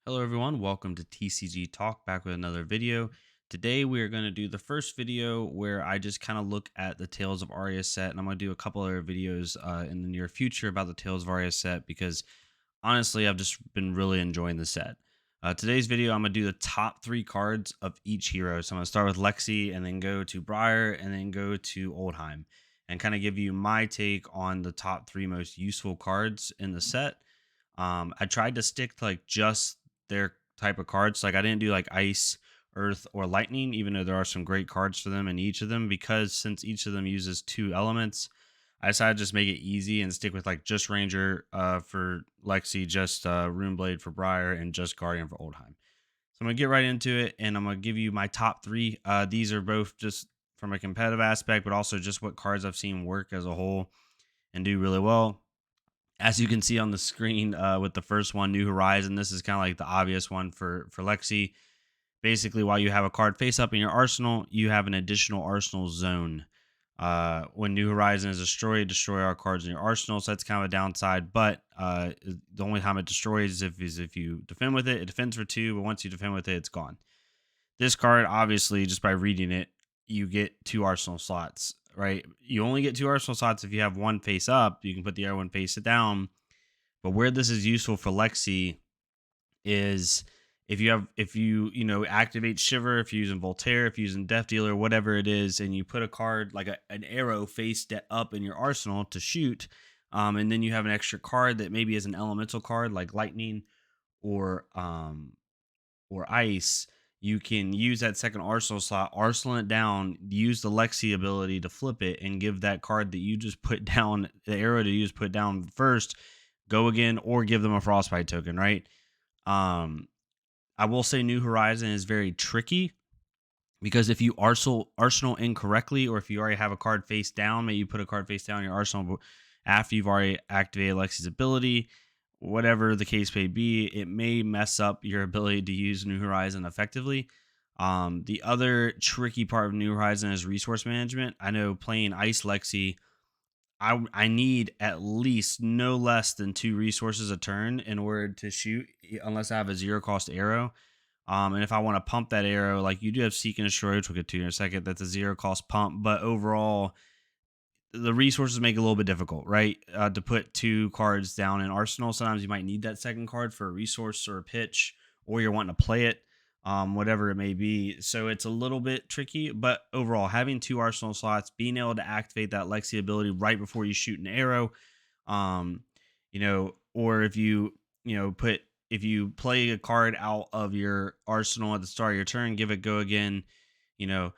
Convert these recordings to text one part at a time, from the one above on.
Hello everyone, welcome to TCG Talk, back with another video. Today we are going to do the first video where I just kind of look at the Tales of Aria set, and I'm going to do a couple other videos in the near future about the Tales of Aria set because honestly I've just been really enjoying the set. Today's video I'm going to do the top 3 cards of each hero. So I'm going to start with Lexi and then go to Briar and then go to Oldheim and kind of give you my take on the top 3 most useful cards in the set. I tried to stick to like just their type of cards. Like I didn't do like ice, earth, or lightning, even though there are some great cards for them in each of them, because since each of them uses 2 elements, I decided to just make it easy and stick with like just Ranger for Lexi, just Runeblade for Briar, and just Guardian for Oldheim. So I'm gonna get right into it, and I'm gonna give you my top 3. These are both just from a competitive aspect, but also just what cards I've seen work as a whole and do really well. As you can see on the screen with the first one, New Horizon, this is kind of like the obvious one for Lexi. Basically, while you have a card face up in your arsenal, you have an additional arsenal zone. When New Horizon is destroyed, destroy all cards in your arsenal. So that's kind of a downside. But the only time it destroys is if you defend with it. It defends for 2, but once you defend with it, it's gone. This card, obviously, just by reading it, you get 2 arsenal slots, right? You only get 2 arsenal slots if you have one face up. You can put the other one face it down. But where this is useful for Lexi is if you activate Shiver, if you're using Voltaire, if you're using Death Dealer, whatever it is, and you put a card like an arrow face up in your arsenal to shoot, and then you have an extra card that maybe is an elemental card like Lightning or Ice. You can use that second arsenal slot, arsenal it down, use the Lexi ability to flip it, and give that card that you just put down, the arrow to use put down first, go again, or give them a Frostbite token, right? I will say New Horizon is very tricky because if you arsenal incorrectly, or if you already have a card face down, maybe you put a card face down in your arsenal after you've already activated Lexi's ability, whatever the case may be, it may mess up your ability to use New Horizon effectively. The other tricky part of New Horizon is resource management. I know playing Ice Lexi, I need at least no less than 2 resources a turn in order to shoot, unless I have a 0 cost arrow. And if I want to pump that arrow, like you do have Seek and Destroy, which we'll get to in a second, that's a 0 cost pump. But overall, the resources make it a little bit difficult, right? To put 2 cards down in Arsenal. Sometimes you might need that second card for a resource or a pitch, or you're wanting to play it, whatever it may be. So it's a little bit tricky, but overall, having 2 Arsenal slots, being able to activate that Lexi ability right before you shoot an arrow, um, or if if you play a card out of your arsenal at the start of your turn, give it go again, you know,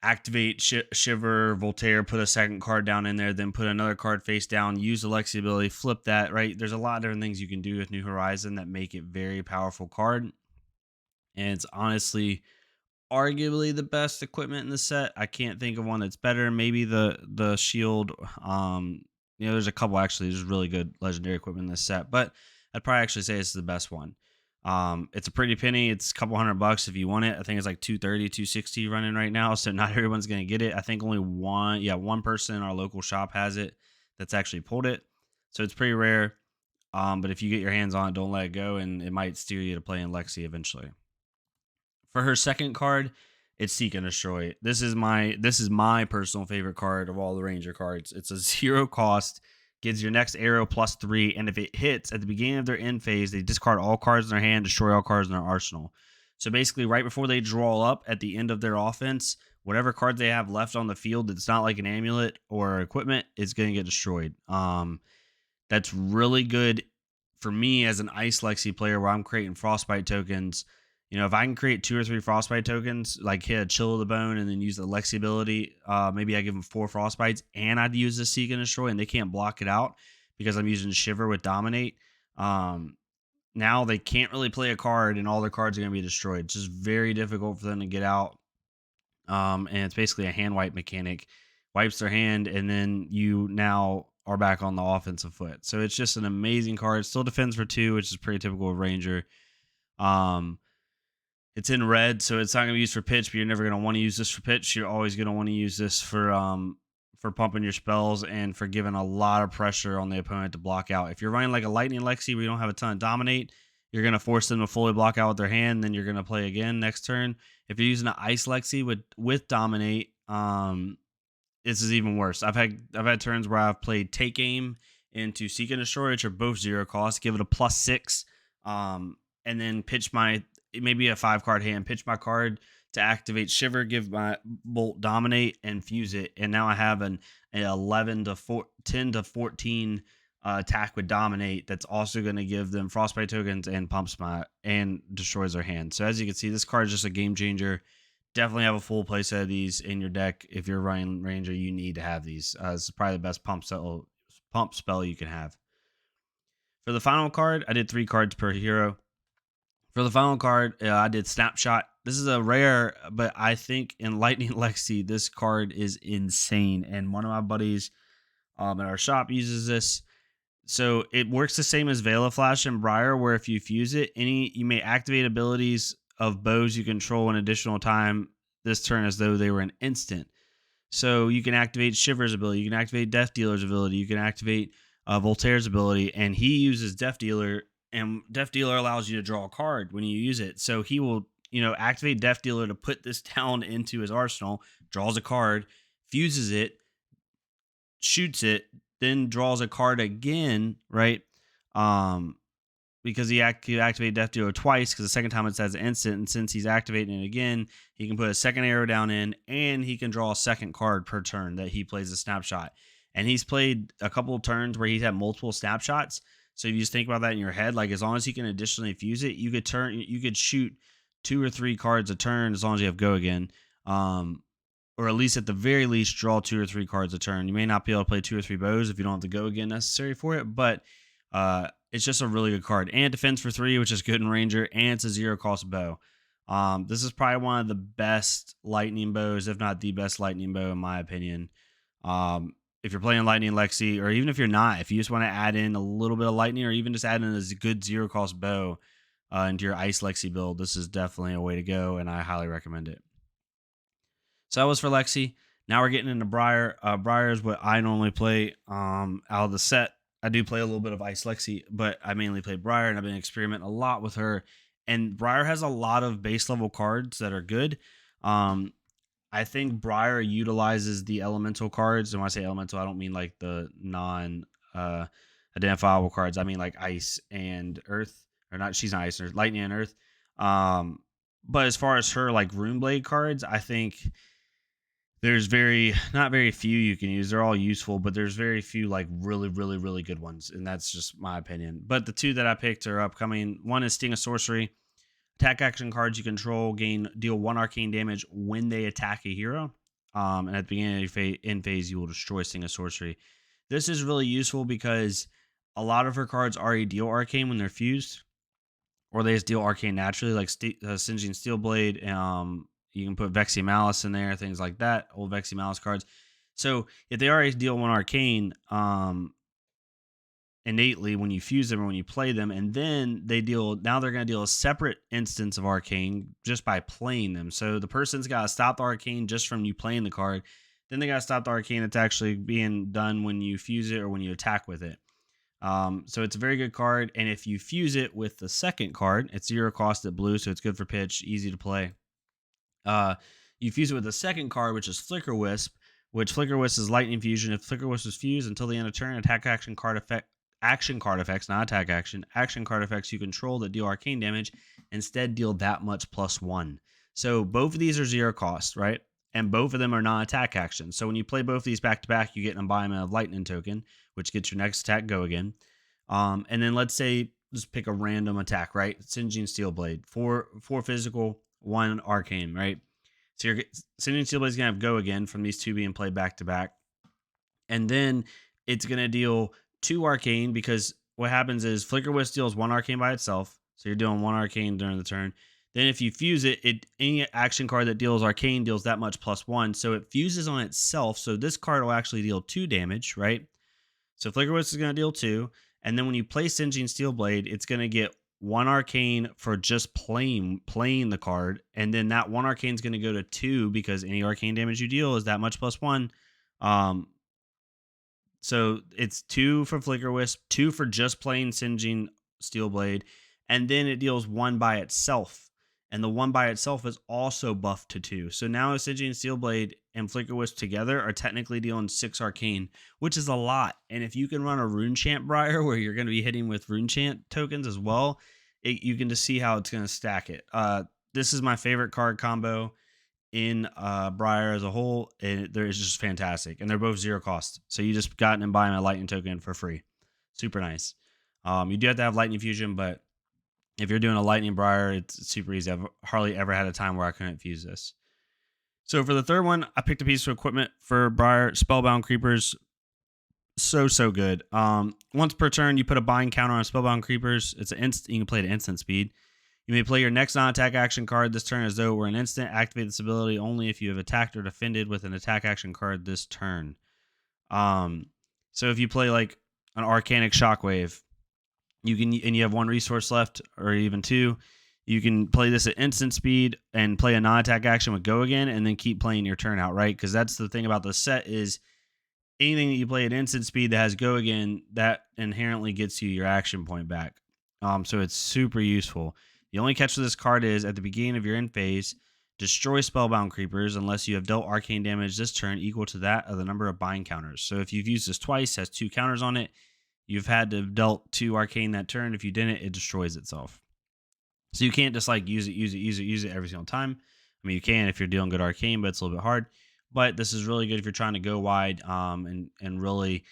activate Shiver, Voltaire, put a second card down in there, then put another card face down, use the Lexi ability, flip that, right? There's a lot of different things you can do with New Horizon that make it very powerful card. And it's honestly arguably the best equipment in the set. I can't think of one that's better. Maybe the shield. There's a couple actually. There's really good legendary equipment in this set, but I'd probably actually say it's the best one. It's a pretty penny. It's a couple $100 if you want it. I think it's like 230, 260 running right now. So not everyone's gonna get it. I think only one person in our local shop has it that's actually pulled it. So it's pretty rare. But if you get your hands on it, don't let it go, and it might steer you to playing Lexi eventually. For her second card, it's Seek and Destroy. This is my personal favorite card of all the Ranger cards. It's a 0 cost, gives your next arrow +3, and if it hits at the beginning of their end phase, they discard all cards in their hand, destroy all cards in their arsenal. So basically, right before they draw up at the end of their offense, whatever card they have left on the field that's not like an amulet or equipment is going to get destroyed. That's really good for me as an Ice Lexi player where I'm creating Frostbite tokens. If I can create 2 or 3 Frostbite tokens, like hit a Chill of the Bone and then use the Lexi ability, maybe I give them 4 Frostbites and I'd use the Seek and Destroy and they can't block it out because I'm using Shiver with Dominate. Now they can't really play a card and all their cards are going to be destroyed. It's just very difficult for them to get out. And it's basically a hand wipe mechanic. Wipes their hand and then you now are back on the offensive foot. So it's just an amazing card. Still defends for 2, which is pretty typical of Ranger. It's in red, so it's not going to be used for pitch, but you're never going to want to use this for pitch. You're always going to want to use this for pumping your spells and for giving a lot of pressure on the opponent to block out. If you're running like a Lightning Lexi where you don't have a ton of Dominate you're going to force them to fully block out with their hand. Then you're going to play again next turn. If you're using an Ice Lexi with Dominate, this is even worse. I've had turns where I've played Take Aim into Seek and Destroy, which are both 0 cost. Give it a +6, and then pitch my maybe a 5-card hand. Pitch my card to activate Shiver. Give my Bolt Dominate and fuse it, and now I have an 10 to 14 attack with Dominate. That's also going to give them Frostbite tokens and pumps my and destroys their hand. So as you can see, this card is just a game changer. Definitely have a full playset of these in your deck. If you're running Ranger, you need to have these. This is probably the best pump spell you can have. For the final card, I did 3 cards per hero. For the final card, I did Snapshot. This is a rare, but I think in Lightning Lexi, this card is insane. And one of my buddies at our shop uses this. So it works the same as Veil of Flash and Briar, where if you fuse it, you may activate abilities of bows you control an additional time this turn as though they were an instant. So you can activate Shiver's ability, you can activate Death Dealer's ability, you can activate Voltaire's ability, and he uses Death Dealer, and Death Dealer allows you to draw a card when you use it. So he will, activate Death Dealer to put this down into his arsenal, draws a card, fuses it, shoots it, then draws a card again, right? Because he activated Death Dealer twice, because the second time it says instant, and since he's activating it again, he can put a second arrow down in, and he can draw a second card per turn that he plays a Snapshot. And he's played a couple of turns where he's had multiple snapshots. So if you just think about that in your head, like as long as he can additionally fuse it, you could shoot 2 or 3 cards a turn as long as you have go again. Or at least at the very least, draw 2 or 3 cards a turn. You may not be able to play 2 or 3 bows if you don't have the go again necessary for it, but it's just a really good card. And it defends for 3, which is good in Ranger, and it's a 0 cost bow. This is probably one of the best lightning bows, if not the best lightning bow in my opinion. If you're playing Lightning Lexi, or even if you're not, if you just want to add in a little bit of lightning, or even just add in a good 0 cost bow into your Ice Lexi build, this is definitely a way to go, and I highly recommend it. So that was for Lexi. Now we're getting into Briar. Briar is what I normally play out of the set. I do play a little bit of Ice Lexi, but I mainly play Briar, and I've been experimenting a lot with her. And Briar has a lot of base level cards that are good. I think Briar utilizes the elemental cards. And when I say elemental, I don't mean like the non identifiable cards. I mean like ice and earth, or not. She's not ice and earth, lightning and earth. But as far as her like Runeblade cards, I think there's not very few you can use. They're all useful, but there's very few like really, really, really good ones. And that's just my opinion. But the 2 that I picked are upcoming. One is Sting of Sorcery. Attack action cards you control deal 1 arcane damage when they attack a hero. And at the beginning of your end phase, you will destroy Sting of Sorcery. This is really useful because a lot of her cards already deal arcane when they're fused, or they just deal arcane naturally, like Singeing Steelblade. You can put Vexy Malice in there, things like that, old Vexy Malice cards. So if they already deal 1 arcane innately when you fuse them or when you play them, and then now they're going to deal a separate instance of arcane just by playing them. So the person's got to stop the arcane just from you playing the card. Then they got to stop the arcane that's actually being done when you fuse it or when you attack with it. So it's a very good card. And if you fuse it with the second card, it's 0 cost at blue, so it's good for pitch, easy to play. You fuse it with the second card, which is Flicker Wisp, which Flicker Wisp is lightning fusion. If Flicker Wisp is fused until the end of turn, action card effects, not attack action card effects you control that deal arcane damage instead deal that much +1. So both of these are 0 cost, right? And both of them are non-attack actions. So when you play both of these back to back, you get an embodiment of lightning token, which gets your next attack go again. And then let's say just pick a random attack, right? Singeing Steelblade, 4 physical, 1 arcane, right? So your Singeing Steelblade is gonna have go again from these 2 being played back to back, and then it's gonna deal 2 arcane, because what happens is Flicker Wisp deals 1 arcane by itself, so you're doing 1 arcane during the turn. Then if you fuse it, any action card that deals arcane deals that much +1, so it fuses on itself. So this card will actually deal 2 damage, right? So Flicker Wisp is going to deal 2, and then when you play Singeing Steelblade, it's going to get 1 arcane for just playing the card, and then that 1 arcane is going to go to 2 because any arcane damage you deal is that much +1. So it's 2 for Flicker Wisp, 2 for just playing Singeing Steelblade, and then it deals 1 by itself. And the 1 by itself is also buffed to 2. So now Stygian Steelblade and Flicker Wisp together are technically dealing 6 arcane, which is a lot. And if you can run a Rune Chant Briar where you're going to be hitting with Rune Chant tokens as well, you can just see how it's going to stack it. This is my favorite card combo in Briar as a whole. They're just fantastic. And they're both 0 cost. So you just got and buy them a lightning token for free. Super nice. You do have to have lightning fusion, but if you're doing a lightning Briar, it's super easy. I've hardly ever had a time where I couldn't fuse this. So for the third one, I picked a piece of equipment for Briar, Spellbound Creepers. So good. Once per turn, you put a bind counter on Spellbound Creepers. It's you can play it at instant speed. You may play your next non-attack action card this turn as though it were an instant. Activate this ability only if you have attacked or defended with an attack action card this turn. So if you play like an Arcanic Shockwave, and you have 1 resource left, or even 2, you can play this at instant speed and play a non-attack action with Go Again, and then keep playing your turn out, right? Because that's the thing about the set is anything that you play at instant speed that has Go Again, that inherently gets you your action point back. So it's super useful. The only catch with this card is at the beginning of your end phase, destroy Spellbound Creepers unless you have dealt arcane damage this turn equal to that of the number of bind counters. So if you've used this twice, has 2 counters on it, you've had to have dealt 2 arcane that turn. If you didn't, it destroys itself. So you can't just like use it every single time. I mean, you can if you're dealing good arcane, but it's a little bit hard. But this is really good if you're trying to go wide and really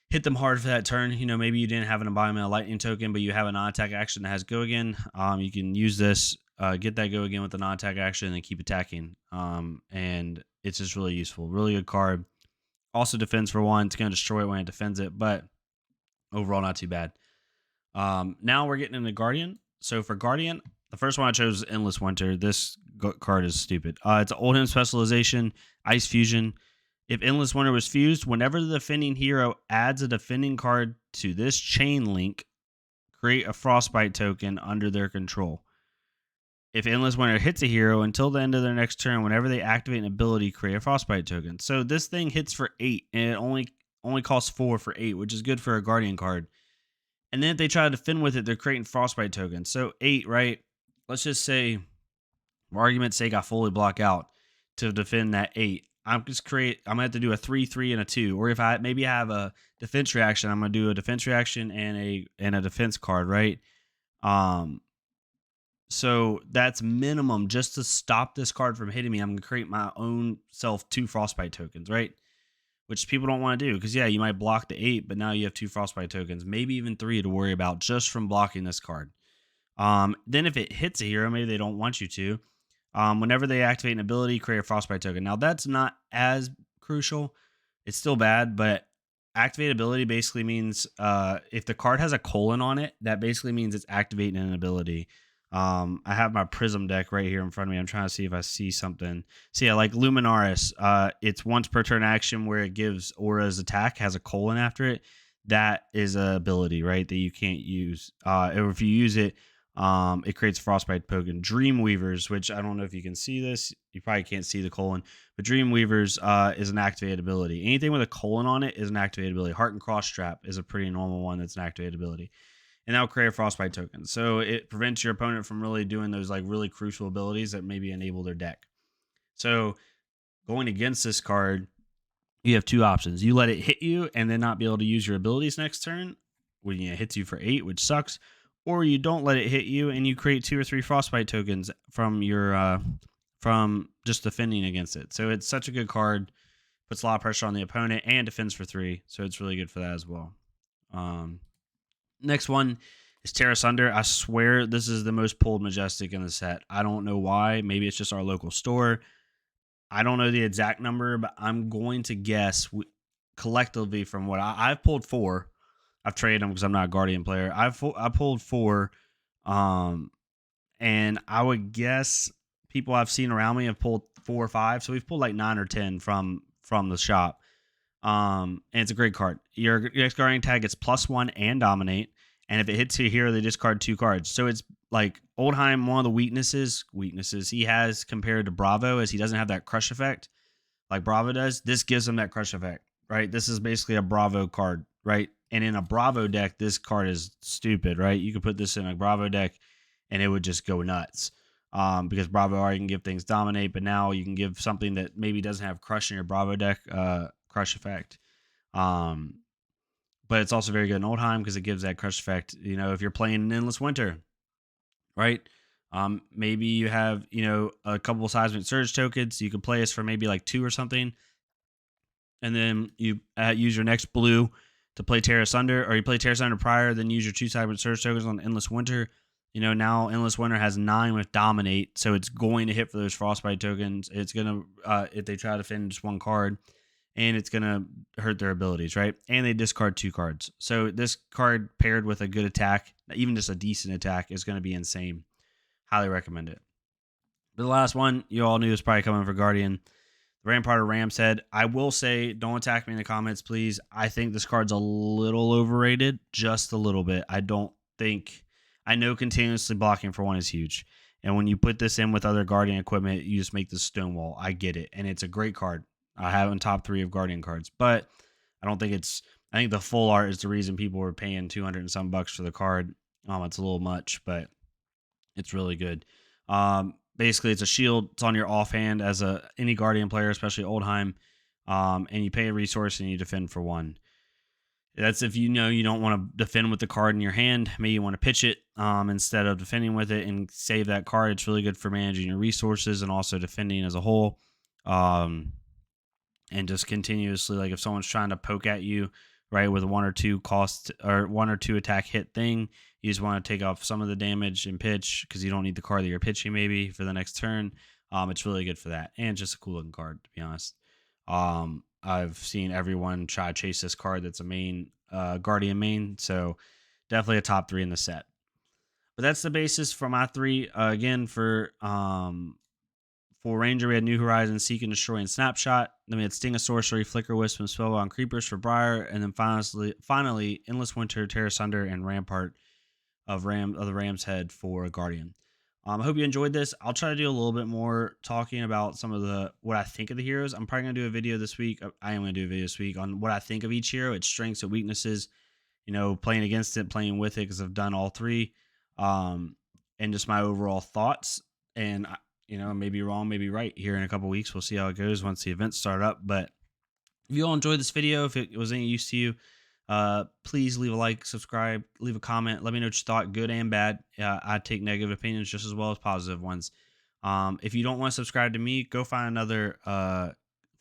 hit them hard for that turn. You know, maybe you didn't have an environmental lightning token, but you have a non-attack action that has Go Again. You can use this, get that Go Again with the non-attack action, and then keep attacking. And it's just really useful. Really good card. Also defends for 1. It's going to destroy it when it defends it, but overall not too bad. Now we're getting into Guardian. So for Guardian, the first one I chose is Endless Winter. This card is stupid. It's an Oldim specialization, Ice Fusion. If Endless Winter was fused, whenever the defending hero adds a defending card to this chain link, create a Frostbite token under their control. If Endless Winter hits a hero until the end of their next turn, whenever they activate an ability, create a Frostbite token. So this thing hits for 8, and it only costs 4 for 8, which is good for a Guardian card. And then if they try to defend with it, they're creating Frostbite tokens. So 8, right? Let's just say, for argument's sake, I fully block out to defend that 8. I'm gonna have to do a 3/3 and a 2. Or if I have a defense reaction, I'm gonna do a defense reaction and a defense card, right? So that's minimum just to stop this card from hitting me. I'm gonna create my own self 2 Frostbite tokens, right? Which people don't want to do because, yeah, you might block the 8, but now you have 2 Frostbite tokens, maybe even 3 to worry about just from blocking this card. Then if it hits a hero, maybe they don't want you to. Whenever they activate an ability, create a Frostbite token. Now, that's not as crucial. It's still bad, but activate ability basically means if the card has a colon on it, that basically means it's activating an ability. I have my Prism deck right here in front of me. I'm trying to see if I see something. So yeah, like Luminaris, it's once per turn action where it gives Aura's attack, has a colon after it. That is a ability, right, that you can't use. Or if you use it, it creates Frostbite token. Dreamweavers, which I don't know if you can see this. You probably can't see the colon, but Dreamweavers is an activated ability. Anything with a colon on it is an activated ability. Heart and Cross Trap is a pretty normal one that's an activated ability. And that'll create a Frostbite token. So it prevents your opponent from really doing those like really crucial abilities that maybe enable their deck. So going against this card, you have 2 options. You let it hit you and then not be able to use your abilities next turn when it hits you for 8, which sucks. Or you don't let it hit you and you create 2 or 3 Frostbite tokens from your from just defending against it. So it's such a good card. Puts a lot of pressure on the opponent and defends for 3. So it's really good for that as well. Next one is Terra Sunder. I swear this is the most pulled Majestic in the set. I don't know why. Maybe it's just our local store. I don't know the exact number, but I'm going to guess collectively from what I've pulled 4. I've traded them because I'm not a Guardian player. I pulled 4, and I would guess people I've seen around me have pulled 4 or 5. So we've pulled like 9 or 10 from the shop. And it's a great card. Your next Guardian tag gets +1 and Dominate. And if it hits you here, they discard 2 cards. So it's like Oldheim, one of the weaknesses he has compared to Bravo is he doesn't have that crush effect like Bravo does. This gives him that crush effect, right? This is basically a Bravo card, right? And in a Bravo deck, this card is stupid, right? You could put this in a Bravo deck and it would just go nuts. Because Bravo already can give things dominate, but now you can give something that maybe doesn't have crush in your Bravo deck, crush effect. But it's also very good in Oldheim because it gives that crush effect. You know, if you're playing an Endless Winter, right? Maybe you have, you know, a couple of Seismic Surge tokens. You could play this for maybe like 2 or something. And then you use your next blue to play Terra Sunder, or you play Terra Sunder prior, then use your 2 Seismic Surge tokens on Endless Winter. You know, now Endless Winter has 9 with Dominate, so it's going to hit for those Frostbite tokens. It's going to, if they try to defend just 1 card, and it's going to hurt their abilities, right? And they discard 2 cards. So this card paired with a good attack, even just a decent attack, is going to be insane. Highly recommend it. But the last one, you all knew was probably coming for Guardian. The Rampart of Ram's Head. I will say, don't attack me in the comments, please. I think this card's a little overrated, just a little bit. I know continuously blocking for 1 is huge. And when you put this in with other Guardian equipment, you just make the Stonewall. I get it. And it's a great card. I have it in top 3 of Guardian cards. But I think the full art is the reason people were paying 200 and some bucks for the card. It's a little much, but it's really good. Basically, it's a shield. It's on your offhand as any Guardian player, especially Oldheim. And you pay a resource and you defend for 1. That's if you know you don't want to defend with the card in your hand. Maybe you want to pitch it instead of defending with it and save that card. It's really good for managing your resources and also defending as a whole. And just continuously, like if someone's trying to poke at you, right, with a 1 or 2 cost or 1 or 2 attack hit thing, you just want to take off some of the damage and pitch because you don't need the card that you're pitching maybe for the next turn. It's really good for that, and just a cool looking card, to be honest. I've seen everyone try to chase this card that's a main Guardian main, so definitely a top 3 in the set. But that's the basis for my 3. Again, for Ranger, we had New Horizons, Seek and Destroy, and Snapshot. Then we had Sting of Sorcery, Flicker Wisp, and Spellbound Creepers for Briar. And then finally Endless Winter, Terra Sunder, and Rampart of the Ram's Head for Guardian. I hope you enjoyed this. I'll try to do a little bit more talking about some of what I think of the heroes. I'm probably going to do a video this week. I am going to do a video this week on what I think of each hero, its strengths and weaknesses, you know, playing against it, playing with it, because I've done all 3, and just my overall thoughts. And you know, maybe wrong, maybe right here in a couple weeks. We'll see how it goes once the events start up. But if you all enjoyed this video, if it was any use to you, please leave a like, subscribe, leave a comment. Let me know what you thought, good and bad. I take negative opinions just as well as positive ones. If you don't want to subscribe to me, go find another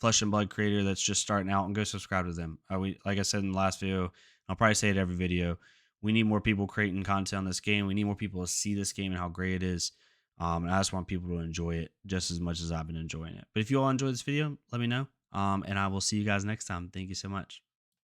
Flesh and Blood creator that's just starting out and go subscribe to them. Like I said in the last video, I'll probably say it every video. We need more people creating content on this game. We need more people to see this game and how great it is. And I just want people to enjoy it just as much as I've been enjoying it. But if you all enjoyed this video, let me know. And I will see you guys next time. Thank you so much.